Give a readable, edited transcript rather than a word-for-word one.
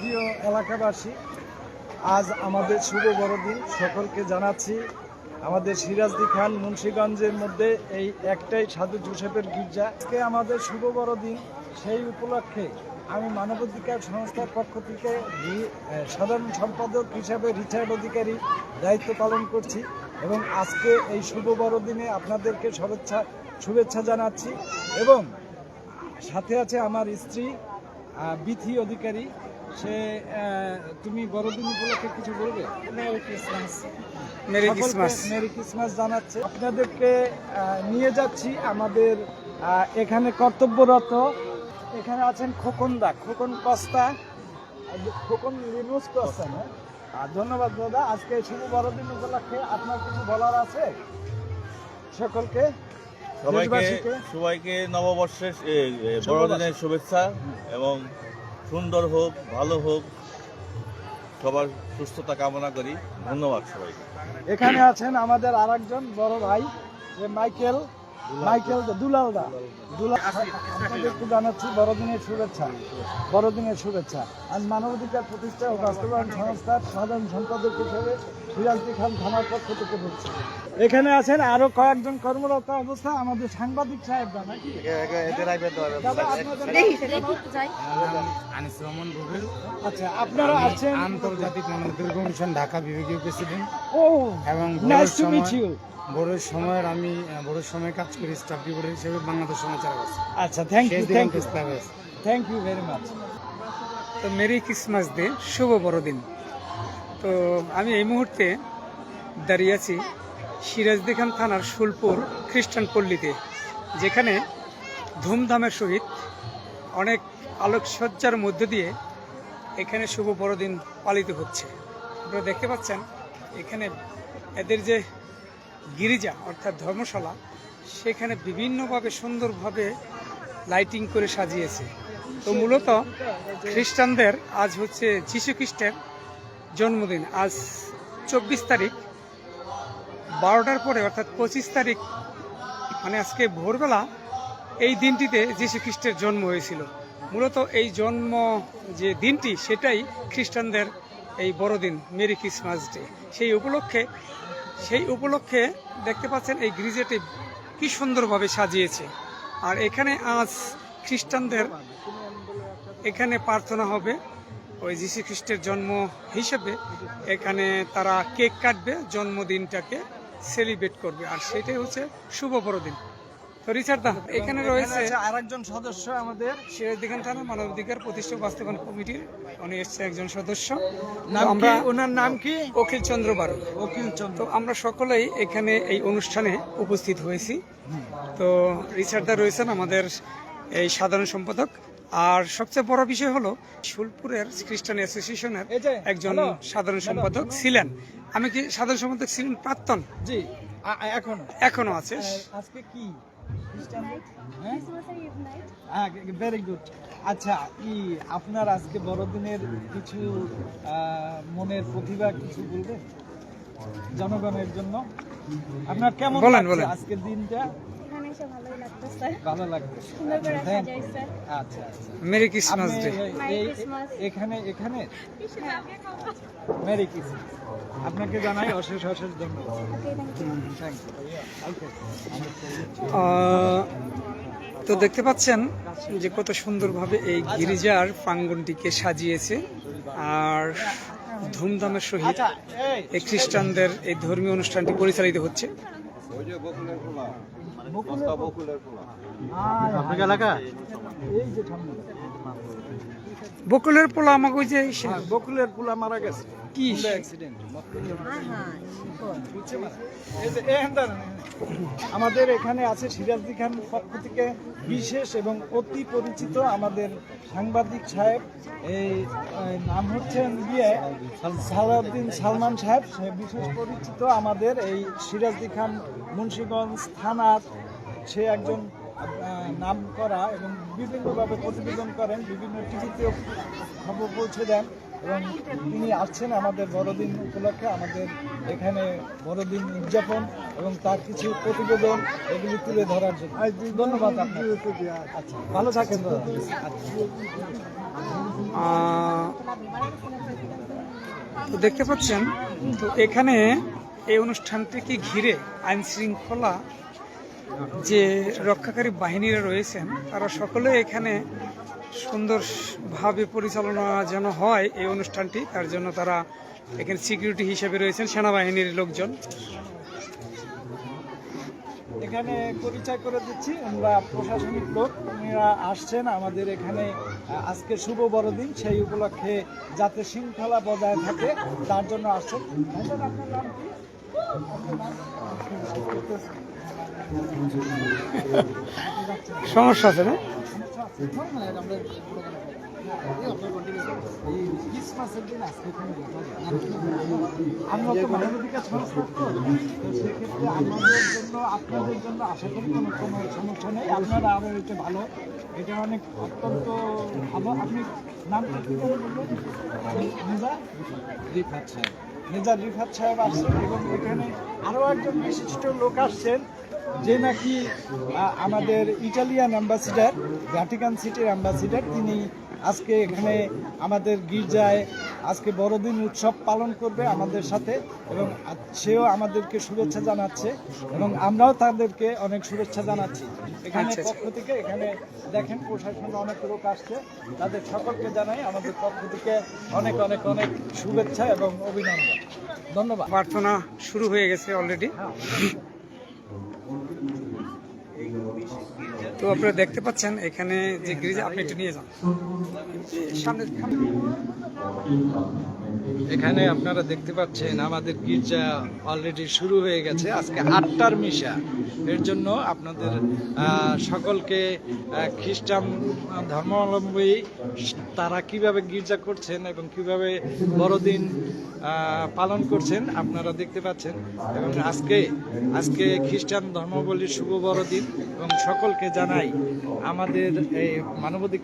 প্রিয় এলাকাবাসী, আজ আমাদের শুভ বড়দিন। সকলকে জানাচ্ছি আমাদের সিরাজদি খান মুন্সিগঞ্জের মধ্যে এই একটাই সাধু জোসেফের গির্জা। আজকে আমাদের শুভ বড়দিন, সেই উপলক্ষে আমি মানবাধিকার সংস্থার পক্ষ থেকে সাধারণ সম্পাদক হিসাবে রিচার্ড অধিকারী দায়িত্ব পালন করছি এবং আজকে এই শুভ বড়দিনে আপনাদেরকে শুভেচ্ছা জানাচ্ছি। এবং সাথে আছে আমার স্ত্রী বিথি অধিকারী। সে তুমি বড়দিন উপলক্ষে কিছু বলবে? Merry Christmas. মেরি ক্রিসমাস জানাচ্ছে। আপনাদেরকে নিয়ে যাচ্ছি আমাদের এখানে কর্তব্যরত। এখানে আছেন খোকন কস্তা, খোকন লিনুস কস্তা। ধন্যবাদ দাদা। আজকে শুভ বড়দিন উপলক্ষে আপনার কিছু বলার আছে সকলকে? সবাইকে নববর্ষের বড়দিনের শুভেচ্ছা এবং সুন্দর হোক, ভালো হোক, সবার সুস্থতা কামনা করি। ধন্যবাদ সবাইকে। এখানে আছেন আমাদের আরেকজন বড় ভাই যে মাইকেল দুলালদা। আপনাদেরকে জানাচ্ছি বড়দিনের শুভেচ্ছা। আজ মানবাধিকার প্রতিষ্ঠা ও বাস্তবায়ন সংস্থার সাধারণ সম্পাদক হিসেবে সিরাজদি খান থানার পক্ষ থেকে বলছি। এখানে আছেন আরো কয়েকজন কর্মরত অবস্থা আমাদের সাংবাদিক সাহেবরা নাকি? আচ্ছা, আপনারা আছেন আন্তর্জাতিক মানবাধিকার কমিশন ঢাকা বিভাগীয় প্রেসিডেন্ট এবং বড় সময়ের আমি বড় সময় কাজ করি স্টাফ রিপোর্টার হিসেবে বাংলাদেশ সমাচার আছে। আচ্ছা, থ্যাংক ইউ ভেরি মাচ। তো মেরি ক্রিসমাস ডে, শুভ বড়দিন। তো আমি এই মুহূর্তে দাঁড়িয়ে আছি সিরাজদি খান থানার শুলপুর খ্রিস্টান পল্লীতে, যেখানে ধুমধামের সহিত অনেক আলোকসজ্জার মধ্য দিয়ে এখানে শুভ বড়দিন পালিত হচ্ছে। আপনারা দেখতে পাচ্ছেন এখানে এদের যে গির্জা অর্থাৎ ধর্মশালা, সেখানে বিভিন্নভাবে সুন্দরভাবে লাইটিং করে সাজিয়েছে। তো মূলত খ্রিস্টানদের আজ হচ্ছে যীশু খ্রিস্টের জন্মদিন। আজ 24 তারিখ 12টার পরে অর্থাৎ 25 তারিখ মানে আজকে ভোরবেলা এই দিনটিতে যীশু খ্রিস্টের জন্ম হয়েছিল। মূলত এই জন্ম যে দিনটি সেটাই খ্রিস্টানদের এই বড়দিন, মেরি ক্রিসমাস ডে। সেই উপলক্ষে দেখতে পাচ্ছেন এই গির্জাটি কি সুন্দরভাবে সাজিয়েছে। আর এখানে আজ খ্রিস্টানদের এখানে প্রার্থনা হবে ওই যীশু খ্রিস্টের জন্ম হিসেবে। এখানে তারা কেক কাটবে, জন্মদিনটাকে সেলিব্রেট করবে, আর সেটাই হচ্ছে শুভ বড়দিন। তো রিচার্ড দা, এখানে রয়েছে আরেকজন সদস্য আমাদের সিরাজদি খান থানা মানবাধিকার প্রতিষ্ঠা বাস্তবায়ন কমিটির, উনি এসছে একজন সদস্য। ওনার নাম কি? অখিল চন্দ্র বারু। তো আমরা সকলেই এখানে এই অনুষ্ঠানে উপস্থিত হয়েছি। তো রিচার্ড দা রয়েছেন আমাদের এই সাধারণ সম্পাদক। আর সবচেয়ে বড় বিষয় হলো শুলপুরের খ্রিস্টান অ্যাসোসিয়েশনের একজন সাধারণ সম্পাদক ছিলেন। আমি কি সাধারণ সম্পাদক ছিলেন প্রাক্তন? জি, এখনো আছে। আজকে কি ভেরি গুড। আচ্ছা, আপনার আজকে বড়দিনের কিছু মনের প্রতিভা কিছু বলবেন জনগণের জন্য? আপনার কেমন লাগছে আজকের দিনটা? ভালো লাগছে। আচ্ছা, মেরি ক্রিসমাস ডে। এখানে মেরি ক্রিসমাস। আপনাকে জানাই অশেষ ধন্যবাদ। তো দেখতে পাচ্ছেন যে কত সুন্দরভাবে এই গির্জার প্রাঙ্গণটিকে সাজিয়েছে, আর ধুমধামের সহিত এই খ্রিস্টানদের এই ধর্মীয় অনুষ্ঠানটি পরিচালিত হচ্ছে। বকুলের পোলা আমাকে ওই যে বকুলের পোলা মারা গেছে। কি অ্যাক্সিডেন্ট? আমাদের এখানে আছে সিরাজদি খান পক্ষ থেকে বিশেষ এবং অতি পরিচিত আমাদের সাংবাদিক সাহেব, এই নাম হচ্ছেন সালাউদ্দিন সালমান সাহেব। সে বিশেষ পরিচিত আমাদের এই সিরাজদি খান মুন্সিগঞ্জ থানার। সে একজন নাম করা এবং বিভিন্নভাবে প্রতিবেদন করেন, বিভিন্ন টিভিতেও খবর পৌঁছে দেন, এবং তিনি আসছেন আমাদের বড়দিন উপলক্ষে আমাদের এখানে বড়দিন উদযাপন এবং তার কিছু প্রতিবেদন এগুলি তুলে ধরার জন্য। ধন্যবাদ আপনাকে। আচ্ছা, ভালো থাকেন। তো দেখতে পাচ্ছেন, তো এখানে এই অনুষ্ঠানটিকে ঘিরে আইন শৃঙ্খলা যে রক্ষাকারী বাহিনীরা রয়েছেন তারা সকলে এখানে সুন্দরভাবে পরিচালনা যেন হয় এই অনুষ্ঠানটি, তার জন্য তারা এখানে সিকিউরিটি হিসেবে রয়েছেন সেনাবাহিনীর লোকজন। এখানে পরিচয় করে দিচ্ছি, আমরা প্রশাসনিক লোক, উনারা আসছেন আমাদের এখানে আজকে শুভ বড়দিন, সেই উপলক্ষে যাতে শৃঙ্খলা বজায় থাকে তার জন্য আসছেন। ভাইজান, আপনার নাম কি? সমস্যা আছে না? আমরা তো মানবাধিকার সংস্থা, তো সেক্ষেত্রে আমাদের জন্য আপনাদের জন্য আশা করি কোনো সমস্যা নেই। আপনারা আরও এটা ভালো, এটা অনেক অত্যন্ত ভালো। আপনি নামটা কি করে বলবেন? মেজর রিফাত সাহেব। মেজর রিফাত সাহেব আসছেন এবং এখানে আরও একজন বিশিষ্ট লোক আসছেন যে নাকি আমাদের ইটালিয়ান অ্যাম্বাসিডার, ভ্যাটিকান সিটির অ্যাম্বাসিডার। তিনি আজকে এখানে আমাদের গির্জায় আজকে বড়দিন উৎসব পালন করবে আমাদের সাথে, এবং সেও আমাদেরকে শুভেচ্ছা জানাচ্ছে এবং আমরাও তাদেরকে অনেক শুভেচ্ছা জানাচ্ছি এখানে আচ্ছা, পক্ষ থেকে। এখানে দেখেন প্রশাসনের অনেক লোক আসছে, তাদের সকলকে জানাই আমাদের পক্ষ থেকে অনেক অনেক অনেক শুভেচ্ছা এবং অভিনন্দন। ধন্যবাদ। প্রার্থনা শুরু হয়ে গেছে অলরেডি। তো আপনারা দেখতে পাচ্ছেন এখানে যে গির্জা, আপনি একটু নিয়ে যান সামনে। এখানে আপনারা দেখতে পাচ্ছেন আমাদের গির্জা অলরেডি শুরু হয়ে গেছে, আজকে 8টার মিশা। এর জন্য আপনাদের সকলকে খ্রিস্টান ধর্মাবলম্বী তারা কিভাবে গির্জা করছেন এবং কিভাবে বড়দিন পালন করছেন আপনারা দেখতে পাচ্ছেন। এবং আজকে খ্রিস্টান ধর্মাবলম্বীর শুভ বড়দিন এবং সকলকে জানাই আমাদের এই মানবাধিকার